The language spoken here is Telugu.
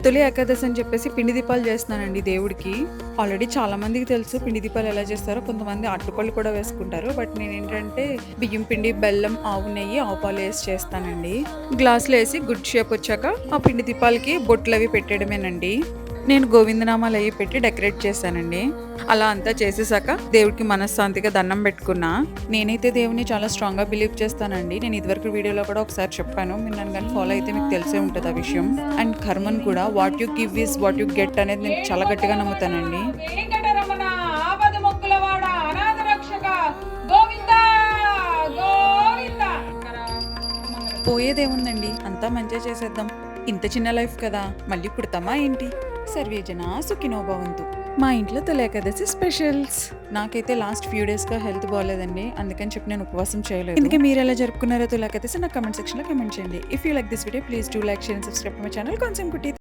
తొలి ఏకాదశి అని చెప్పేసి పిండి దీపాలు చేస్తున్నానండి దేవుడికి. ఆల్రెడీ చాలా మందికి తెలుసు పిండి దీపాలు ఎలా చేస్తారో. కొంతమంది అరటిపళ్ళు కూడా వేసుకుంటారు. బట్ నేనేంటంటే బియ్యం పిండి, బెల్లం, ఆవు నెయ్యి, ఆవు పాలు వేసి చేస్తానండి. గ్లాసులో వేసి గుడ్ షేప్ వచ్చాక ఆ పిండి దీపాలకి బొట్లు అవి పెట్టడమేనండి. నేను గోవిందనామాలు అవి పెట్టి డెకరేట్ చేశానండి. అలా అంతా చేసేసాక దేవుడికి మనశ్శాంతిగా దండం పెట్టుకున్నా. నేనైతే దేవుని చాలా స్ట్రాంగ్గా బిలీవ్ చేస్తానండి. నేను ఇదివరకు వీడియోలో కూడా ఒకసారి చెప్పాను. మీరు నన్ను కానీ ఫాలో అయితే మీకు తెలిసే ఉంటుంది ఆ విషయం. అండ్ కర్మన్ కూడా what you give is what you get అనేది నేను చాలా గట్టిగా నమ్ముతానండి. పోయేదేముందండి, అంతా మంచిగా చేసేద్దాం. ఇంత చిన్న లైఫ్ కదా, మళ్ళీ పుడతామా ఏంటి? సర్వేజన సుఖినో భవంతు. మా ఇంట్లో తొలి ఏకాదశి స్పెషల్స్. నాకైతే లాస్ట్ ఫ్యూ డేస్ గా హెల్త్ బాగాలేదండి, అందుకని చెప్పి నేను ఉపవాసం చేయలేదు. అందుకే మీరు ఎలా జరుపుకున్నారో తొలి ఏకాదశి నా కమెంట్ సెక్షన్ లో కమెంట్ చేయండి. If you like this video please do like, share and subscribe to my channel concept కుట్టి.